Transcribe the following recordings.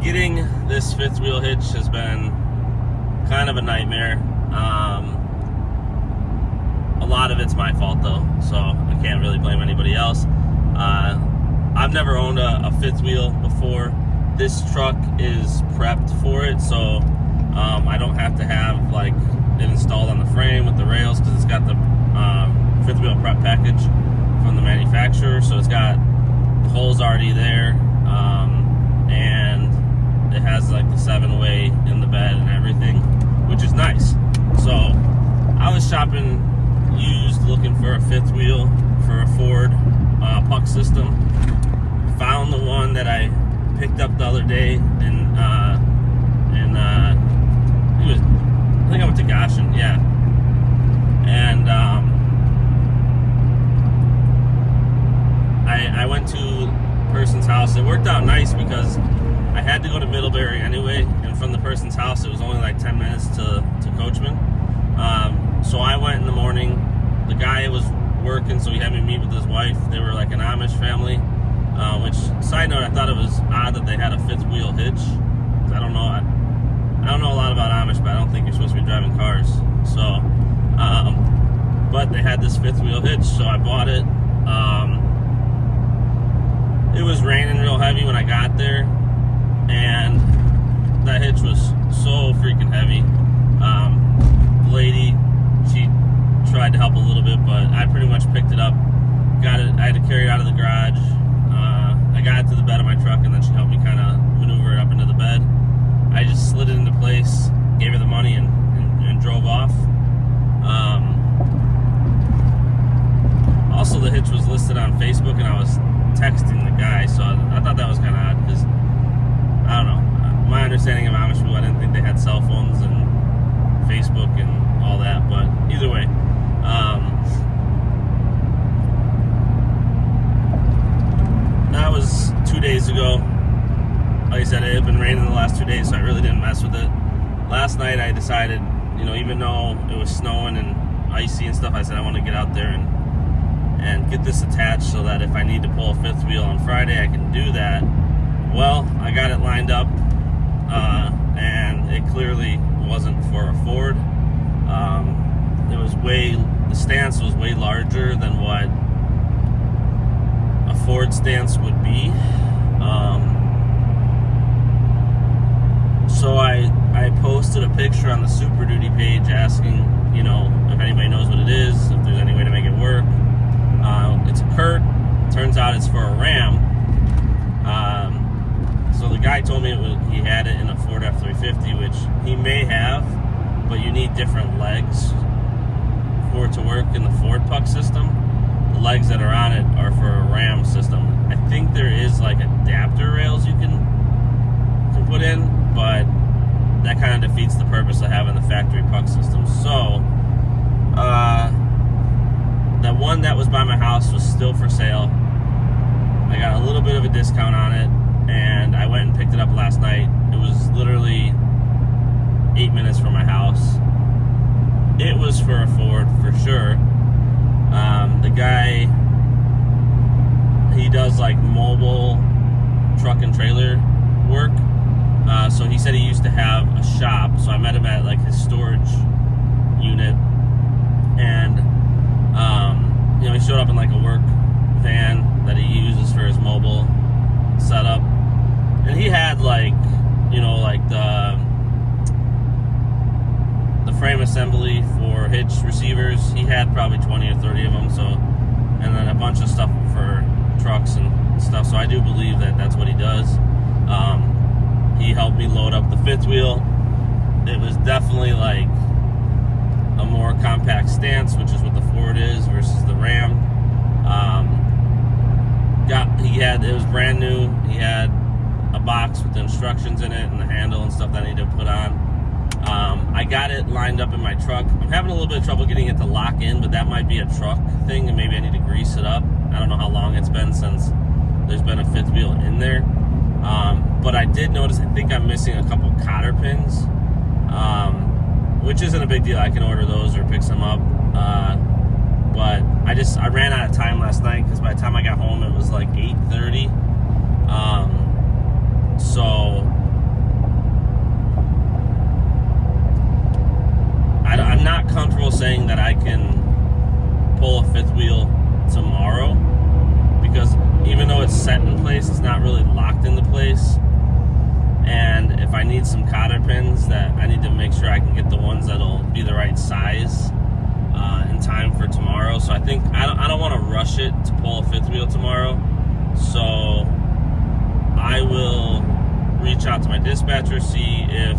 Getting this fifth wheel hitch has been kind of a nightmare. A lot of it's my fault though, so I can't really blame anybody else. I've never owned a fifth wheel before. This truck is prepped for it, so I don't have to have like it installed on the frame with the rails, because it's got the fifth wheel prep package from the manufacturer, so it's got the holes already there, and it has like the 7-way in the bed and everything, which is nice. So I was shopping used, looking for a fifth wheel for a Ford puck system. Found the one that I picked up the other day, and I think I went to Goshen, yeah. And I went to a person's house. It worked out nice because I had to go to Middlebury anyway, and from the person's house it was only like 10 minutes to Coachman. So I went in the morning. The guy was working, so he had me meet with his wife. They were like an Amish family, which, side note, I thought it was odd that they had a fifth wheel hitch. I don't know a lot about Amish, but I don't think you're supposed to be driving cars. So, but they had this fifth wheel hitch, so I bought it. It was raining real heavy when I got there, and that hitch was so freaking heavy. The lady, she tried to help a little bit, but I pretty much picked it up. Got it. I had to carry it out of the garage. I got it to the bed of my truck, and then she helped me kind of maneuver it up into the bed. I just slid it into place, gave her the money, and drove off. Also, the hitch was listed on Facebook, and I was texting the guy, so I thought that was kind of odd, because I don't know. My understanding of Amish people, I didn't think they had cell phones and Facebook and all that, but either way. That was 2 days ago. Like I said, it had been raining the last 2 days, so I really didn't mess with it. Last night I decided, even though it was snowing and icy and stuff, I said I want to get out there and get this attached so that if I need to pull a fifth wheel on Friday, I can do that. Well, I got it lined up, and it clearly wasn't for a Ford. The stance was way larger than what a Ford stance would be. So I posted a picture on the Super Duty page asking, if anybody knows what it is, if there's any way to make it work. It's a Kurt. Turns out it's for a Ram. So the guy told me he had it in a Ford F-350, which he may have, but you need different legs for it to work in the Ford puck system. The legs that are on it are for a Ram system. I think there is like adapter rails you can put in, but that kind of defeats the purpose of having the factory puck system. So that one that was by my house was still for sale. I got a little bit of a discount on it, and I went and picked it up last night. It was literally 8 minutes from my house. It was for a Ford for sure. The guy, he does like mobile truck and trailer work. So he said he used to have a shop, so I met him at like his storage unit, and he showed up in like a work van that he uses for his mobile setup, and he had like the frame assembly for hitch receivers. He had probably 20 or 30 of them, so, and then a bunch of stuff for trucks and stuff, so I do believe that that's what he does. He helped me load up the fifth wheel. It was definitely like a more compact stance, which is what the Ford is versus the Ram. It was brand new. He had a box with the instructions in it and the handle and stuff that I needed to put on. I got it lined up in my truck. I'm having a little bit of trouble getting it to lock in, but that might be a truck thing, and maybe I need to grease it up. I don't know how long it's been since there's been a fifth wheel in there. But I did notice, I think I'm missing a couple cotter pins, which isn't a big deal. I can order those or pick some up. But I ran out of time last night, because by the time I got home, it was like 8:30. So place. It's not really locked into place. And if I need some cotter pins, that I need to make sure I can get the ones that'll be the right size in time for tomorrow. So I think I don't want to rush it to pull a fifth wheel tomorrow. So I will reach out to my dispatcher, see if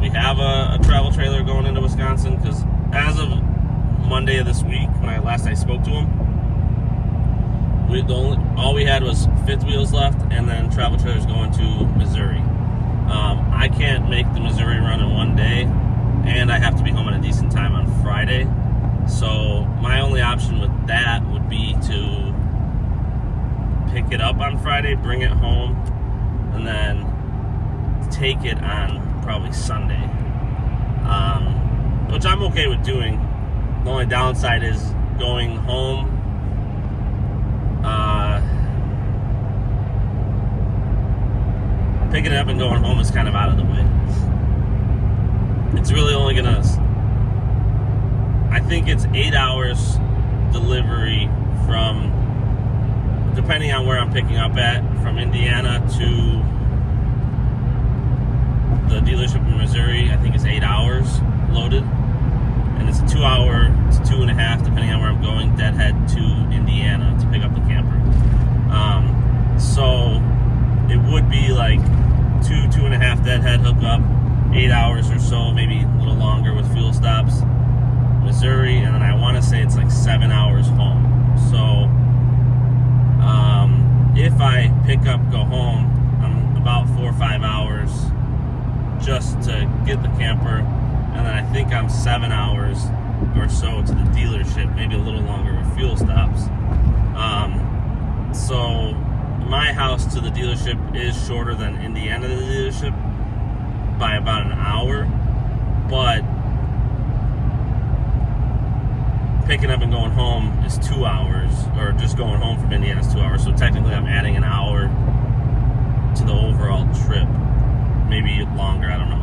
we have a travel trailer going into Wisconsin, because as of Monday of this week, when I spoke to him, all we had was fifth wheels left, and then travel trailers going to Missouri. I can't make the Missouri run in one day, and I have to be home at a decent time on Friday. So my only option with that would be to pick it up on Friday, bring it home, and then take it on probably Sunday, which I'm okay with doing. The only downside is going home. Picking it up and going home is kind of out of the way. It's really only gonna, I think it's 8 hours delivery from, depending on where I'm picking up at, from Indiana to the dealership in Missouri. I think it's 8 hours loaded, and it's a 2 hour to 2.5, depending on where I'm going, deadhead to Indiana to pick up the camper. So it would be like 2.5 deadhead hookup, 8 hours or so, maybe a little longer with fuel stops, Missouri, and then I want to say it's like 7 hours home. So if I pick up, go home, I'm about 4 or 5 hours just to get the camper, and then I think I'm 7 hours or so to the dealership, maybe a little longer with fuel stops. So my house to the dealership is shorter than Indiana to the dealership by about an hour, but picking up and going home is 2 hours, or just going home from Indiana is 2 hours. So technically I'm adding an hour to the overall trip, maybe longer, I don't know.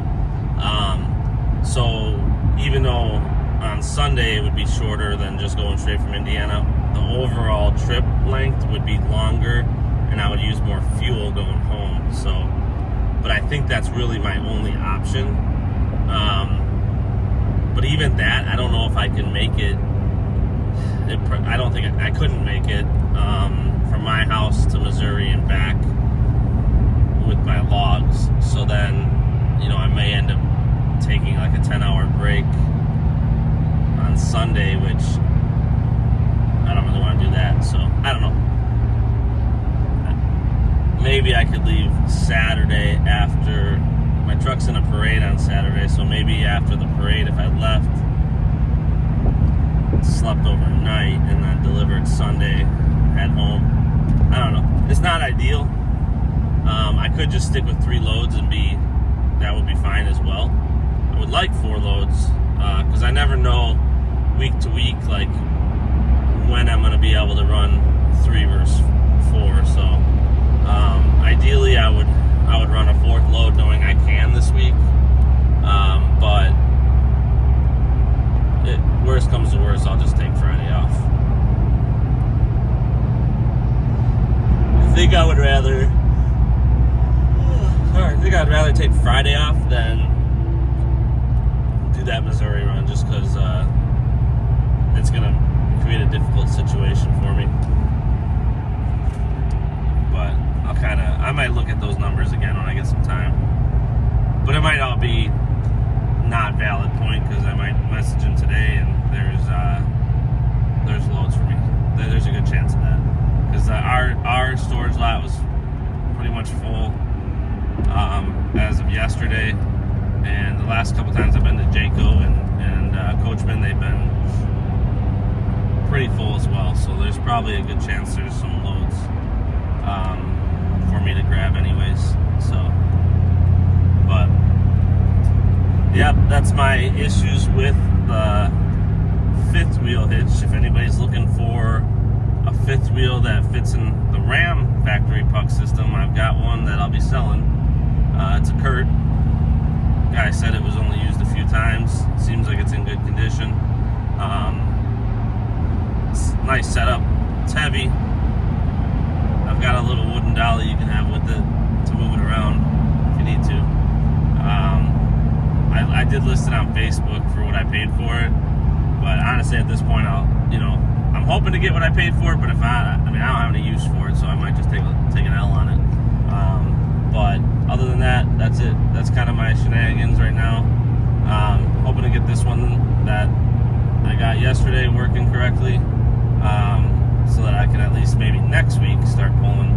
So even though on Sunday it would be shorter than just going straight from Indiana, the overall trip length would be longer, and I would use more fuel going home. So, but I think that's really my only option. But even that, I don't know if I can make it. I don't think I couldn't make it from my house to Missouri and back with my logs. So then, I may end up taking like a 10-hour break on Sunday, which I don't really want to do that. So I don't know. Maybe I could leave Saturday after. My truck's in a parade on Saturday, so maybe after the parade, if I left, slept overnight, and then delivered Sunday, head home. I don't know. It's not ideal. I could just stick with 3 loads and that would be fine as well. I would like 4 loads, because I never know week to week, like, when I'm going to be able to run 3 versus 4. So ideally I would run a 4th load knowing I can this week, but worst comes to worst, I'll just take Friday off. I think I'd rather take Friday off than do that Missouri run, just because it's going to create a difficult situation for me. But I might look at those numbers again when I get some time. But it might all be not valid point, because I might message him today and there's loads for me. There's a good chance of that, because our storage lot was pretty much full as of yesterday, and the last couple times I've been to Jayco and Coachman, they've been pretty full as well. So there's probably a good chance there's some loads for me to grab anyways. So, but yep, that's my issues with the 5th wheel hitch. If anybody's looking for a 5th wheel that fits in the Ram factory puck system, I've got one that I'll be selling. It's a Kurt. Guy said it was only used a few times. Seems like it's in good condition. It's nice setup. It's heavy. I've got a little wooden one dolly you can have with it to move it around if you need to. I did list it on Facebook for what I paid for it, but honestly at this point I'm hoping to get what I paid for it, but if I don't have any use for it, so I might just take an L on it. But other than that, that's it. That's kind of my shenanigans right now. Hoping to get this one that I got yesterday working correctly, so that I can at least maybe next week start pulling